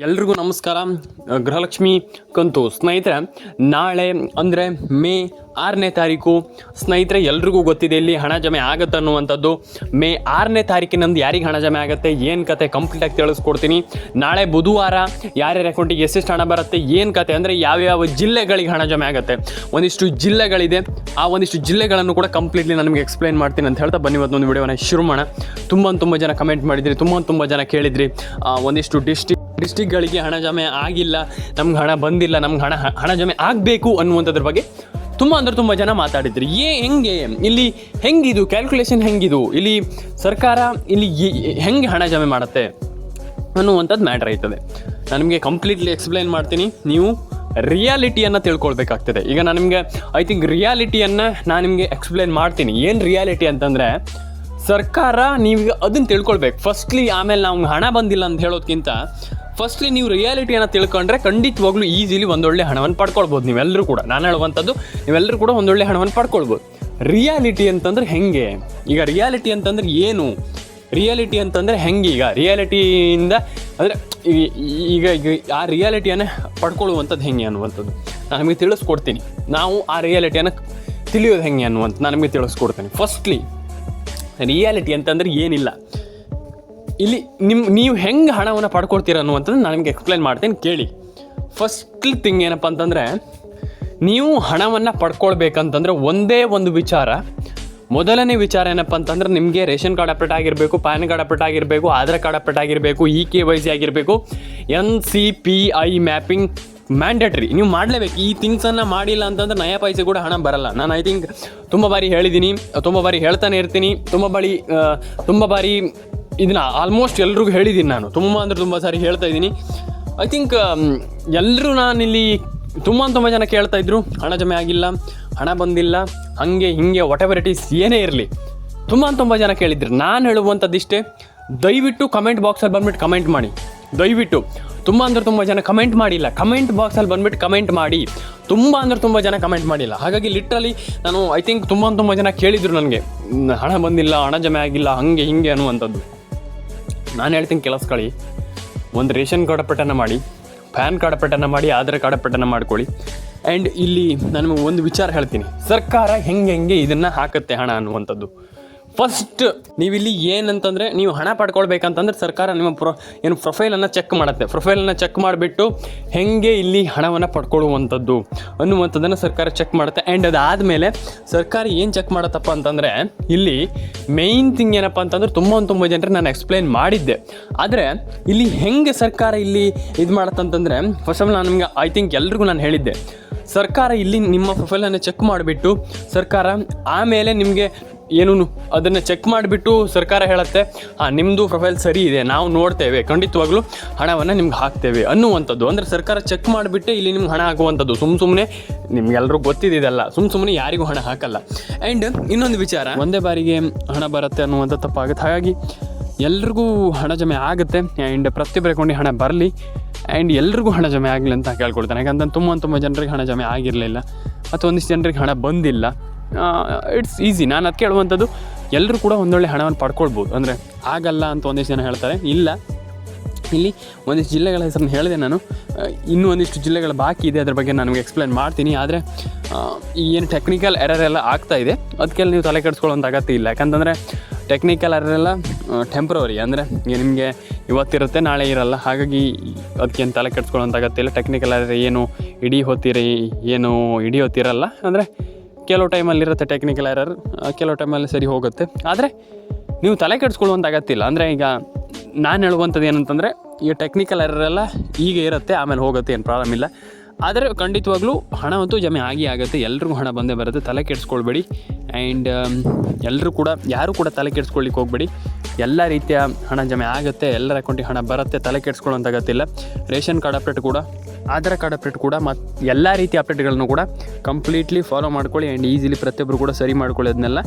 ಎಲ್ರಿಗೂ ನಮಸ್ಕಾರ. ಗೃಹಲಕ್ಷ್ಮಿ ಕಂತು ಸ್ನೇಹಿತರೆ, ನಾಳೆ ಅಂದರೆ ಮೇ 6ನೇ ತಾರೀಕು ಸ್ನೇಹಿತರೆ, ಎಲ್ರಿಗೂ ಗೊತ್ತಿದೆ ಇಲ್ಲಿ ಹಣ ಜಮೆ ಆಗುತ್ತೆ ಅನ್ನುವಂಥದ್ದು. ಮೇ 6ನೇ ತಾರೀಕಿನಂದು ಯಾರಿಗೆ ಹಣ ಜಮೆ ಆಗುತ್ತೆ, ಏನು ಕತೆ ಕಂಪ್ಲೀಟಾಗಿ ತಿಳಿಸ್ಕೊಡ್ತೀನಿ. ನಾಳೆ ಬುಧವಾರ ಯಾರ್ಯಾರ ಅಕೌಂಟಿಗೆ ಎಷ್ಟೆಷ್ಟು ಹಣ ಬರುತ್ತೆ, ಏನು ಕತೆ ಅಂದರೆ ಯಾವ್ಯಾವ ಜಿಲ್ಲೆಗಳಿಗೆ ಹಣ ಜಮೆ ಆಗುತ್ತೆ, ಒಂದಿಷ್ಟು ಜಿಲ್ಲೆಗಳಿದೆ. ಆ ಒಂದಿಷ್ಟು ಜಿಲ್ಲೆಗಳನ್ನು ಕೂಡ ಕಂಪ್ಲೀಟ್ಲಿ ನಾನು ನಿಮಗೆ ಎಕ್ಸ್ಪ್ಲೈನ್ ಮಾಡ್ತೀನಿ ಅಂತ ಹೇಳ್ತಾ ಬನ್ನಿ ಇವತ್ತೊಂದು ವಿಡಿಯೋನ ಶುರು ಮಾಡೋಣ. ತುಂಬ ಜನ ಕಮೆಂಟ್ ಮಾಡಿದ್ರಿ, ತುಂಬ ಜನ ಕೇಳಿದ್ರಿ ಒಂದಿಷ್ಟು ಡಿಸ್ಟಿಕ್ಗಳಿಗೆ ಹಣ ಜಮೆ ಆಗಿಲ್ಲ, ನಮ್ಗೆ ಹಣ ಬಂದಿಲ್ಲ, ನಮ್ಗೆ ಹಣ ಜಮೆ ಆಗಬೇಕು ಅನ್ನುವಂಥದ್ರ ಬಗ್ಗೆ ತುಂಬ ಜನ ಮಾತಾಡಿದ್ರಿ. ಇಲ್ಲಿ ಹೆಂಗಿದು ಕ್ಯಾಲ್ಕುಲೇಷನ್, ಹೆಂಗಿದು ಇಲ್ಲಿ ಸರ್ಕಾರ ಇಲ್ಲಿ ಹೆಂಗೆ ಹಣ ಜಮೆ ಮಾಡುತ್ತೆ ಅನ್ನುವಂಥದ್ದು ಮ್ಯಾಟ್ರ್ ಆಯ್ತದೆ. ನಾನು ನಿಮಗೆ ಕಂಪ್ಲೀಟ್ಲಿ ಎಕ್ಸ್ಪ್ಲೈನ್ ಮಾಡ್ತೀನಿ, ನೀವು ರಿಯಾಲಿಟಿಯನ್ನು ತಿಳ್ಕೊಳ್ಬೇಕಾಗ್ತದೆ. ಈಗ ನಾನು ನಿಮಗೆ ರಿಯಾಲಿಟಿಯನ್ನು ನಾನು ನಿಮಗೆ ಎಕ್ಸ್ಪ್ಲೈನ್ ಮಾಡ್ತೀನಿ. ಏನು ರಿಯಾಲಿಟಿ ಅಂತಂದರೆ, ಸರ್ಕಾರ ನೀವೀಗ ಅದನ್ನು ತಿಳ್ಕೊಳ್ಬೇಕು ಫಸ್ಟ್ಲಿ. ಆಮೇಲೆ ನಾವು ಹಣ ಬಂದಿಲ್ಲ ಅಂತ ಹೇಳೋದಕ್ಕಿಂತ ಫಸ್ಟ್ಲಿ ನೀವು ರಿಯಾಲಿಟಿಯನ್ನು ತಿಳ್ಕೊಂಡ್ರೆ ಖಂಡಿತವಾಗ್ಲೂ ಈಸಿಲಿ ಒಂದೊಳ್ಳೆ ಹಣವನ್ನು ಪಡ್ಕೊಳ್ಬೋದು. ನೀವೆಲ್ಲರೂ ಕೂಡ, ನಾನು ಹೇಳುವಂಥದ್ದು, ನೀವೆಲ್ಲರೂ ಕೂಡ ಒಂದೊಳ್ಳೆ ಹಣವನ್ನು ಪಡ್ಕೊಳ್ಬೋದು. ರಿಯಾಲಿಟಿ ಅಂತಂದ್ರೆ ಹೆಂಗೆ, ಈಗ ರಿಯಾಲಿಟಿ ಅಂತಂದ್ರೆ ಏನು, ರಿಯಾಲಿಟಿ ಅಂತಂದರೆ ಹೆಂಗೆ, ಈಗ ರಿಯಾಲಿಟಿಯಿಂದ ಅಂದರೆ ಈಗ ಆ ರಿಯಾಲಿಟಿಯನ್ನು ಪಡ್ಕೊಳ್ಳುವಂಥದ್ದು ಹೆಂಗೆ ಅನ್ನುವಂಥದ್ದು ನಾನು ನಿಮಗೆ ತಿಳಿಸ್ಕೊಡ್ತೀನಿ. ನಾವು ಆ ರಿಯಾಲಿಟಿಯನ್ನು ತಿಳಿಯೋದು ಹೆಂಗೆ ಅನ್ನುವಂಥ ನಾನು ನಿಮಗೆ ತಿಳಿಸ್ಕೊಡ್ತೀನಿ. ಫಸ್ಟ್ಲಿ ರಿಯಾಲಿಟಿ ಅಂತಂದರೆ ಏನಿಲ್ಲ, ಇಲ್ಲಿ ನೀವು ಹೆಂಗೆ ಹಣವನ್ನು ಪಡ್ಕೊಳ್ತೀರ ಅನ್ನುವಂಥದ್ದು ನಾನು ನಿಮಗೆ ಎಕ್ಸ್ಪ್ಲೈನ್ ಮಾಡ್ತೀನಿ, ಕೇಳಿ. ಫಸ್ಟ್ ಥಿಂಗ್ ಏನಪ್ಪ ಅಂತಂದರೆ, ನೀವು ಹಣವನ್ನು ಪಡ್ಕೊಳ್ಬೇಕಂತಂದರೆ ಒಂದೇ ಒಂದು ವಿಚಾರ, ಮೊದಲನೇ ವಿಚಾರ ಏನಪ್ಪ ಅಂತಂದ್ರೆ, ನಿಮಗೆ ರೇಷನ್ ಕಾರ್ಡ್ ಅಪ್ಡೇಟ್ ಆಗಿರಬೇಕು, ಪ್ಯಾನ್ ಕಾರ್ಡ್ ಅಪ್ಡೇಟ್ ಆಗಿರಬೇಕು, ಆಧಾರ್ ಕಾರ್ಡ್ ಅಪ್ಡೇಟ್ ಆಗಿರಬೇಕು, KYC ಆಗಿರಬೇಕು, NCPI ಮ್ಯಾಪಿಂಗ್ ಮ್ಯಾಂಡೇಟ್ರಿ ನೀವು ಮಾಡಲೇಬೇಕು. ಈ ಥಿಂಗ್ಸನ್ನು ಮಾಡಿಲ್ಲ ಅಂತಂದ್ರೆ ನಯ ಪೈಸೆ ಕೂಡ ಹಣ ಬರಲ್ಲ. ನಾನು ತುಂಬ ಬಾರಿ ಹೇಳಿದ್ದೀನಿ, ತುಂಬ ಬಾರಿ ಹೇಳ್ತಾನೆ ಇರ್ತೀನಿ, ತುಂಬ ಬಾರಿ ಇದನ್ನು ಆಲ್ಮೋಸ್ಟ್ ಎಲ್ರಿಗೂ ಹೇಳಿದ್ದೀನಿ. ನಾನು ತುಂಬ ಸಾರಿ ಹೇಳ್ತಾ ಇದ್ದೀನಿ. ಎಲ್ಲರೂ ನಾನಿಲ್ಲಿ ತುಂಬ ಜನ ಕೇಳ್ತಾ ಇದ್ರು, ಹಣ ಜಮೆ ಆಗಿಲ್ಲ, ಹಣ ಬಂದಿಲ್ಲ, ಹಾಗೆ ಹಿಂಗೆ ವಾಟ್ ಎವರ್ ಇಟ್ ಈಸ್, ಏನೇ ಇರಲಿ ತುಂಬ ಜನ ಕೇಳಿದ್ರು. ನಾನು ಹೇಳುವಂಥದ್ದಿಷ್ಟೇ, ದಯವಿಟ್ಟು ಕಮೆಂಟ್ ಬಾಕ್ಸಲ್ಲಿ ಬಂದುಬಿಟ್ಟು ಕಮೆಂಟ್ ಮಾಡಿ. ದಯವಿಟ್ಟು ತುಂಬ ಜನ ಕಮೆಂಟ್ ಮಾಡಿಲ್ಲ, ಕಮೆಂಟ್ ಬಾಕ್ಸಲ್ಲಿ ಬಂದುಬಿಟ್ಟು ಕಮೆಂಟ್ ಮಾಡಿ. ತುಂಬ ಜನ ಕಮೆಂಟ್ ಮಾಡಿಲ್ಲ. ಹಾಗಾಗಿ ಲಿಟ್ರಲಿ ನಾನು ತುಂಬ ಜನ ಕೇಳಿದರು ನನಗೆ, ಹಣ ಬಂದಿಲ್ಲ, ಹಣ ಜಮೆ ಆಗಿಲ್ಲ, ಹಾಗೆ ಹಿಂಗೆ ಅನ್ನುವಂಥದ್ದು. ನಾನು ಹೇಳ್ತೀನಿ, ಕೇಳಿಸ್ಕೊಳ್ಳಿ. ಒಂದು ರೇಷನ್ ಕಾರ್ಡ್ ಅಪ್ಡೇಟನ್ನು ಮಾಡಿ, ಪ್ಯಾನ್ ಕಾರ್ಡ್ ಅಪ್ಡೇಟನ್ನು ಮಾಡಿ, ಆಧಾರ್ ಕಾರ್ಡ್ ಅಪ್ಡೇಟನ್ನು ಮಾಡ್ಕೊಳ್ಳಿ. ಆ್ಯಂಡ್ ಇಲ್ಲಿ ನಾನು ಒಂದು ವಿಚಾರ ಹೇಳ್ತೀನಿ, ಸರ್ಕಾರ ಹೆಂಗೆ ಇದನ್ನು ಹಾಕುತ್ತೆ ಹಣ ಅನ್ನುವಂಥದ್ದು. ಫಸ್ಟ್ ನೀವಿಲ್ಲಿ ಏನಂತಂದರೆ, ನೀವು ಹಣ ಪಡ್ಕೊಳ್ಬೇಕಂತಂದ್ರೆ ಸರ್ಕಾರ ನಿಮ್ಮ ಪ್ರೊಫೈಲನ್ನು ಚೆಕ್ ಮಾಡುತ್ತೆ. ಪ್ರೊಫೈಲನ್ನು ಚೆಕ್ ಮಾಡಿಬಿಟ್ಟು ಹೆಂಗೆ ಇಲ್ಲಿ ಹಣವನ್ನು ಪಡ್ಕೊಳ್ಳುವಂಥದ್ದು ಅನ್ನುವಂಥದ್ದನ್ನು ಸರ್ಕಾರ ಚೆಕ್ ಮಾಡುತ್ತೆ. ಆ್ಯಂಡ್ ಅದಾದಮೇಲೆ ಸರ್ಕಾರ ಏನು ಚೆಕ್ ಮಾಡುತ್ತಪ್ಪ ಅಂತಂದರೆ, ಇಲ್ಲಿ ಮೇಯ್ನ್ ಥಿಂಗ್ ಏನಪ್ಪ ಅಂತಂದ್ರೆ, ತುಂಬ ಜನರಿಗೆ ನಾನು ಎಕ್ಸ್ಪ್ಲೈನ್ ಮಾಡಿದ್ದೆ. ಆದರೆ ಇಲ್ಲಿ ಹೆಂಗೆ ಸರ್ಕಾರ ಇಲ್ಲಿ ಇದು ಮಾಡುತ್ತಂತಂದರೆ, ಫಸ್ಟ್ ಆಫ್ ಆಲ್ ನಾನು ನಿಮ್ಗೆ ಎಲ್ರಿಗೂ ನಾನು ಹೇಳಿದ್ದೆ, ಸರ್ಕಾರ ಇಲ್ಲಿ ನಿಮ್ಮ ಪ್ರೊಫೈಲನ್ನು ಚೆಕ್ ಮಾಡಿಬಿಟ್ಟು ಸರ್ಕಾರ ಆಮೇಲೆ ನಿಮಗೆ ಏನು ಅದನ್ನು ಚೆಕ್ ಮಾಡಿಬಿಟ್ಟು ಸರ್ಕಾರ ಹೇಳುತ್ತೆ, ನಿಮ್ಮದು ಪ್ರೊಫೈಲ್ ಸರಿ ಇದೆ, ನಾವು ನೋಡ್ತೇವೆ, ಖಂಡಿತವಾಗ್ಲೂ ಹಣವನ್ನು ನಿಮ್ಗೆ ಹಾಕ್ತೇವೆ ಅನ್ನುವಂಥದ್ದು. ಅಂದರೆ ಸರ್ಕಾರ ಚೆಕ್ ಮಾಡಿಬಿಟ್ಟೆ ಇಲ್ಲಿ ನಿಮ್ಗೆ ಹಣ ಹಾಕುವಂಥದ್ದು. ಸುಮ್ಮನೆ ನಿಮ್ಗೆಲ್ಲರೂ ಗೊತ್ತಿದೆ ಇದೆಲ್ಲ, ಸುಮ್ಮನೆ ಯಾರಿಗೂ ಹಣ ಹಾಕಲ್ಲ. ಆ್ಯಂಡ್ ಇನ್ನೊಂದು ವಿಚಾರ, ಒಂದೇ ಬಾರಿಗೆ ಹಣ ಬರುತ್ತೆ ಅನ್ನುವಂಥ ತಪ್ಪಾಗುತ್ತೆ. ಹಾಗಾಗಿ ಎಲ್ರಿಗೂ ಹಣ ಜಮೆ ಆಗುತ್ತೆ. ಆ್ಯಂಡ್ ಪ್ರತಿಯೊಬ್ಬರ ಅಕೌಂಟಿಗೆ ಹಣ ಬರಲಿ, ಆ್ಯಂಡ್ ಎಲ್ರಿಗೂ ಹಣ ಜಮೆ ಆಗಲಿ ಅಂತ ಕೇಳ್ಕೊಳ್ತಾನೆ. ಯಾಕಂದ್ರೆ ತುಂಬ ಜನರಿಗೆ ಹಣ ಜಮೆ ಆಗಿರಲಿಲ್ಲ, ಮತ್ತು ಒಂದಿಷ್ಟು ಜನರಿಗೆ ಹಣ ಬಂದಿಲ್ಲ. It's easy. ನಾನು ಅದಕ್ಕೆ ಹೇಳುವಂಥದ್ದು, ಎಲ್ಲರೂ ಕೂಡ ಒಂದೊಳ್ಳೆ ಹಣವನ್ನು ಪಡ್ಕೊಳ್ಬೋದು. ಅಂದರೆ ಆಗಲ್ಲ ಅಂತ ಒಂದಿಷ್ಟು ಜನ ಹೇಳ್ತಾರೆ. ಇಲ್ಲ, ಇಲ್ಲಿ ಒಂದಿಷ್ಟು ಜಿಲ್ಲೆಗಳ ಹೆಸರನ್ನು ಹೇಳಿದೆ ನಾನು, ಇನ್ನೂ ಒಂದಿಷ್ಟು ಜಿಲ್ಲೆಗಳ ಬಾಕಿ ಇದೆ, ಅದ್ರ ಬಗ್ಗೆ ನಾನು ನಿಮಗೆ ಎಕ್ಸ್ಪ್ಲೈನ್ ಮಾಡ್ತೀನಿ. ಆದರೆ ಏನು ಟೆಕ್ನಿಕಲ್ ಎರರ್ ಎಲ್ಲ ಆಗ್ತಾಯಿದೆ, ಅದಕ್ಕೆಲ್ಲ ನೀವು ತಲೆ ಕೆಡಿಸ್ಕೊಳ್ಳೋಂಥ ಅಗತ್ಯ ಇಲ್ಲ. ಯಾಕಂತಂದರೆ ಟೆಕ್ನಿಕಲ್ ಎರರ್ ಎಲ್ಲ ಟೆಂಪ್ರವರಿ, ಅಂದರೆ ನಿಮಗೆ ಇವತ್ತಿರುತ್ತೆ, ನಾಳೆ ಇರಲ್ಲ. ಹಾಗಾಗಿ ಅದಕ್ಕೇನು ತಲೆ ಕೆಡಿಸ್ಕೊಳ್ಳೋಂಥ ಅಗತ್ಯ ಇಲ್ಲ. ಟೆಕ್ನಿಕಲ್ ಎರರ್ ಏನು ಇಡೀ ಹೊತ್ತಿರಲ್ಲ. ಅಂದರೆ ಕೆಲವು ಟೈಮಲ್ಲಿರುತ್ತೆ ಟೆಕ್ನಿಕಲ್ ಎರರ್, ಕೆಲವು ಟೈಮಲ್ಲಿ ಸರಿ ಹೋಗುತ್ತೆ. ಆದರೆ ನೀವು ತಲೆ ಕೆಡಿಸ್ಕೊಳ್ಳುವಂಥ ಅಗತ್ಯ ಇಲ್ಲ. ಅಂದರೆ ಈಗ ನಾನು ಹೇಳುವಂಥದ್ದು ಏನಂತಂದರೆ, ಈಗ ಟೆಕ್ನಿಕಲ್ ಎರರ್ ಎಲ್ಲ ಈಗ ಇರುತ್ತೆ, ಆಮೇಲೆ ಹೋಗುತ್ತೆ, ಏನು ಪ್ರಾಬ್ಲಮ್ ಇಲ್ಲ. ಆದರೆ ಖಂಡಿತವಾಗ್ಲೂ ಹಣ ಅಂತೂ ಜಮೆ ಆಗುತ್ತೆ, ಎಲ್ರಿಗೂ ಹಣ ಬಂದೇ ಬರುತ್ತೆ, ತಲೆ ಕೆಡಿಸ್ಕೊಳ್ಬೇಡಿ. ಆ್ಯಂಡ್ ಯಾರೂ ಕೂಡ ತಲೆ ಕೆಡಿಸ್ಕೊಳ್ಳಿಕ್ಕೆ ಹೋಗಬೇಡಿ. ಎಲ್ಲ ರೀತಿಯ ಹಣ ಜಮೆ ಆಗುತ್ತೆ, ಎಲ್ಲರ ಅಕೌಂಟಿಗೆ ಹಣ ಬರುತ್ತೆ, ತಲೆ ಕೆಡಿಸ್ಕೊಳ್ಳೋಂಥ ಅಗತ್ಯ ಇಲ್ಲ. ರೇಷನ್ ಕಾರ್ಡ್ ಅಪ್ಡೇಟ್ ಕೂಡ, ಆಧಾರ್ ಕಾರ್ಡ್ ಅಪ್ಡೇಟ್ ಕೂಡ, ಮತ್ತು ಎಲ್ಲ ರೀತಿಯ ಅಪ್ಡೇಟ್ಗಳನ್ನು ಕೂಡ ಕಂಪ್ಲೀಟ್ಲಿ ಫಾಲೋ ಮಾಡ್ಕೊಳ್ಳಿ. ಆ್ಯಂಡ್ ಈಸಿಲಿ ಪ್ರತಿಯೊಬ್ಬರು ಕೂಡ ಸರಿ ಮಾಡ್ಕೊಳ್ಳಿ ಅದನ್ನೆಲ್ಲ.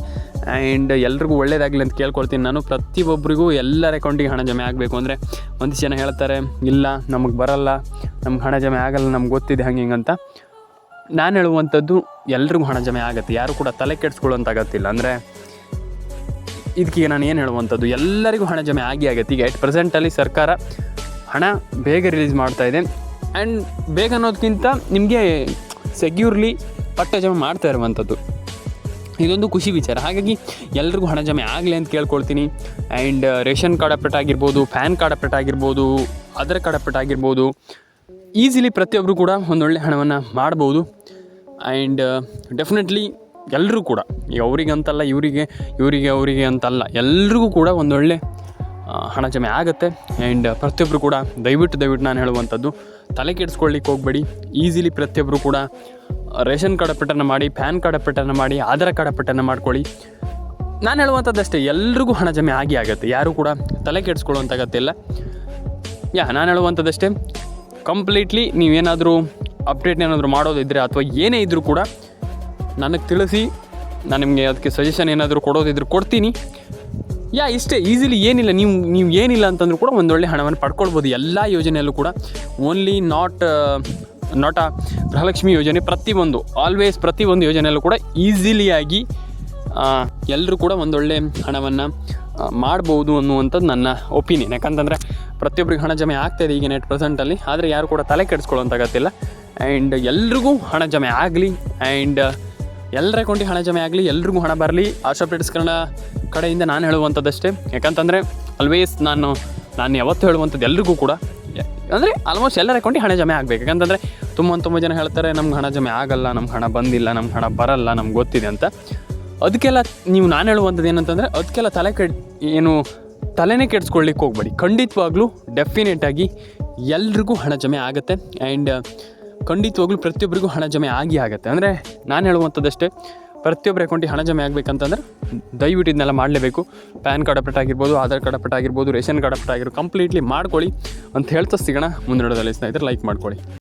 ಆ್ಯಂಡ್ ಎಲ್ರಿಗೂ ಒಳ್ಳೇದಾಗಲಿ ಅಂತ ಕೇಳ್ಕೊಳ್ತೀನಿ ನಾನು. ಪ್ರತಿಯೊಬ್ಬರಿಗೂ ಎಲ್ಲರ ಅಕೌಂಟಿಗೆ ಹಣ ಜಮೆ ಆಗಬೇಕು. ಅಂದರೆ ಒಂದಿಷ್ಟು ಜನ ಹೇಳ್ತಾರೆ, ಇಲ್ಲ ನಮಗೆ ಬರಲ್ಲ, ನಮ್ಗೆ ಹಣ ಜಮೆ ಆಗಲ್ಲ, ನಮ್ಗೆ ಗೊತ್ತಿದೆ ಹಿಂಗಂತ. ನಾನು ಹೇಳುವಂಥದ್ದು, ಎಲ್ರಿಗೂ ಹಣ ಜಮೆ ಆಗುತ್ತೆ, ಯಾರು ಕೂಡ ತಲೆ ಕೆಡಿಸ್ಕೊಳ್ಳೋಂಥ ಅಗತ್ಯ. ಅಂದರೆ ಇದಕ್ಕೆ ನಾನು ಏನು ಹೇಳುವಂಥದ್ದು, ಎಲ್ಲರಿಗೂ ಹಣ ಜಮೆ ಆಗುತ್ತೆ. ಈಗ 8% ಸರ್ಕಾರ ಹಣ ಬೇಗ ರಿಲೀಸ್ ಮಾಡ್ತಾಯಿದೆ. ಆ್ಯಂಡ್ ಬೇಗ ಅನ್ನೋದಕ್ಕಿಂತ ನಿಮಗೆ ಸೆಕ್ಯೂರ್ಲಿ ಪಟ್ಟ ಜಮೆ ಮಾಡ್ತಾ ಇರುವಂಥದ್ದು ಇದೊಂದು ಖುಷಿ ವಿಚಾರ. ಹಾಗಾಗಿ ಎಲ್ರಿಗೂ ಹಣ ಜಮೆ ಆಗಲಿ ಅಂತ ಕೇಳ್ಕೊಳ್ತೀನಿ. ಆ್ಯಂಡ್ ರೇಷನ್ ಕಾರ್ಡ್ ಅಪ್ಡೇಟ್ ಆಗಿರ್ಬೋದು, ಪ್ಯಾನ್ ಕಾರ್ಡ್ ಅಪ್ಡೇಟ್ ಆಗಿರ್ಬೋದು, ಆಧಾರ್ ಕಾರ್ಡ್ ಅಪ್ಡೇಟ್ ಆಗಿರ್ಬೋದು, ಈಸಿಲಿ ಪ್ರತಿಯೊಬ್ಬರು ಕೂಡ ಒಂದೊಳ್ಳೆ ಹಣವನ್ನು ಮಾಡ್ಬೋದು. ಆ್ಯಂಡ್ ಡೆಫಿನೆಟ್ಲಿ ಎಲ್ಲರೂ ಕೂಡ ಈಗ ಅವರಿಗಂತಲ್ಲ, ಇವರಿಗೆ ಅಂತಲ್ಲ, ಎಲ್ರಿಗೂ ಕೂಡ ಒಂದೊಳ್ಳೆ ಹಣ ಜಮೆ ಆಗುತ್ತೆ. ಆ್ಯಂಡ್ ಪ್ರತಿಯೊಬ್ಬರು ಕೂಡ ದಯವಿಟ್ಟು ನಾನು ಹೇಳುವಂಥದ್ದು ತಲೆ ಕೆಡಿಸ್ಕೊಳ್ಳಿಕ್ಕೆ ಹೋಗಬೇಡಿ. ಈಸಿಲಿ ಪ್ರತಿಯೊಬ್ಬರು ಕೂಡ ರೇಷನ್ ಕಾರ್ಡ್ ಅಪ್ಡೇಟನ್ನು ಮಾಡಿ, ಪ್ಯಾನ್ ಕಾರ್ಡ್ ಅಪ್ಡೇಟನ್ನು ಮಾಡಿ, ಆಧಾರ್ ಕಾರ್ಡ್ ಅಪ್ಡೇಟನ್ನು ಮಾಡ್ಕೊಳ್ಳಿ. ನಾನು ಹೇಳುವಂಥದ್ದಷ್ಟೇ, ಎಲ್ರಿಗೂ ಹಣ ಜಮೆ ಆಗುತ್ತೆ. ಯಾರೂ ಕೂಡ ತಲೆ ಕೆಡಿಸ್ಕೊಳ್ಳುವಂಥ ಅಗತ್ಯ ಇಲ್ಲ. ನಾನು ಹೇಳುವಂಥದ್ದಷ್ಟೇ, ಕಂಪ್ಲೀಟ್ಲಿ ನೀವೇನಾದರೂ ಅಪ್ಡೇಟ್ ಏನಾದರೂ ಮಾಡೋದಿದ್ದರೆ ಅಥವಾ ಏನೇ ಇದ್ದರೂ ಕೂಡ ನನಗೆ ತಿಳಿಸಿ. ನಾನು ನಿಮಗೆ ಅದಕ್ಕೆ ಸಜೆಷನ್ ಏನಾದರೂ ಕೊಡೋದಿದ್ರು ಕೊಡ್ತೀನಿ. ಇಷ್ಟೇ ಈಸಿಲಿ ಏನಿಲ್ಲ, ನೀವು ಏನಿಲ್ಲ ಅಂತಂದ್ರೂ ಕೂಡ ಒಂದೊಳ್ಳೆ ಹಣವನ್ನು ಪಡ್ಕೊಳ್ಬೋದು ಎಲ್ಲ ಯೋಜನೆಯಲ್ಲೂ ಕೂಡ. ಓನ್ಲಿ ನಾಟ್ ಗೃಹಲಕ್ಷ್ಮಿ ಯೋಜನೆ, ಪ್ರತಿಯೊಂದು ಯೋಜನೆಯಲ್ಲೂ ಕೂಡ ಈಸಿಲಿಯಾಗಿ ಎಲ್ಲರೂ ಕೂಡ ಒಂದೊಳ್ಳೆ ಹಣವನ್ನು ಮಾಡ್ಬೋದು ಅನ್ನುವಂಥದ್ದು ನನ್ನ ಒಪಿನಿಯನ್. ಯಾಕಂತಂದರೆ ಪ್ರತಿಯೊಬ್ಬರಿಗೆ ಹಣ ಜಮೆ ಆಗ್ತಾಯಿದೆ ಈಗ ನೆಟ್ ಪ್ರೆಸೆಂಟಲ್ಲಿ. ಆದರೆ ಯಾರು ಕೂಡ ತಲೆ ಕೆಡಿಸ್ಕೊಳ್ಳೋಂಥ ಅಗತ್ಯಿಲ್ಲ. ಆ್ಯಂಡ್ ಎಲ್ರಿಗೂ ಹಣ ಜಮೆ ಆಗಲಿ, ಆ್ಯಂಡ್ ಎಲ್ಲರ ಅಕೌಂಟಿಗೆ ಹಣ ಜಮೆ ಆಗಲಿ, ಎಲ್ರಿಗೂ ಹಣ ಬರಲಿ. ಆಶಾ ಅಪ್ಡೇಟ್ಸ್ ಕನ್ನಡ ಕಡೆಯಿಂದ ನಾನು ಹೇಳುವಂಥದ್ದಷ್ಟೇ. ಯಾಕಂತಂದರೆ ನಾನು ಯಾವತ್ತೂ ಹೇಳುವಂಥದ್ದು ಎಲ್ರಿಗೂ ಕೂಡ, ಅಂದರೆ ಆಲ್ಮೋಸ್ಟ್ ಎಲ್ಲರ ಅಕೌಂಟಿಗೆ ಹಣ ಜಮೆ ಆಗಬೇಕು. ಯಾಕಂತಂದರೆ ತುಂಬ ಜನ ಹೇಳ್ತಾರೆ ನಮ್ಗೆ ಹಣ ಜಮೆ ಆಗಲ್ಲ, ನಮ್ಗೆ ಹಣ ಬಂದಿಲ್ಲ, ನಮ್ಗೆ ಹಣ ಬರಲ್ಲ, ನಮ್ಗೆ ಗೊತ್ತಿದೆ ಅಂತ. ಅದಕ್ಕೆಲ್ಲ ನಾನು ಹೇಳುವಂಥದ್ದು ಏನಂತಂದರೆ, ಅದಕ್ಕೆಲ್ಲ ತಲೆನೇ ಕೆಡಿಸ್ಕೊಳ್ಳಿಕ್ಕೆ ಹೋಗಬೇಡಿ. ಖಂಡಿತವಾಗ್ಲೂ ಡೆಫಿನೆಟಾಗಿ ಎಲ್ರಿಗೂ ಹಣ ಜಮೆ ಆಗುತ್ತೆ. ಆ್ಯಂಡ್ ಖಂಡಿತವಾಗ್ಲೂ ಪ್ರತಿಯೊಬ್ಬರಿಗೂ ಹಣ ಜಮೆ ಆಗುತ್ತೆ. ಅಂದರೆ ನಾನು ಹೇಳುವಂಥದ್ದಷ್ಟೇ, ಪ್ರತಿಯೊಬ್ಬರ ಅಕೌಂಟಿಗೆ ಹಣ ಜಮೆ ಆಗಬೇಕಂತಂದ್ರೆ ದಯವಿಟ್ಟು ಇದನ್ನೆಲ್ಲ ಮಾಡಲೇಬೇಕು. ಪ್ಯಾನ್ ಕಾರ್ಡ್ ಅಪ್ಡೇಟ್ ಆಗಿರ್ಬೋದು, ಆಧಾರ್ ಕಾರ್ಡ್ ಅಪ್ಡೇಟ್ ಆಗಿರ್ಬೋದು, ರೇಷನ್ ಕಾರ್ಡ್ ಅಪ್ಡೇಟ್ ಆಗಿರ್ಬೋದು, ಕಂಪ್ಲೀಟ್ಲಿ ಮಾಡ್ಕೊಳ್ಳಿ ಅಂತ ಹೇಳ್ತಾ ಸಿಗೋಣ ಮುಂದಿನ ವಿಡಿಯೋದಲ್ಲಿ. ಸ್ನೇಹಿತರೆ ಲೈಕ್ ಮಾಡ್ಕೊಳ್ಳಿ.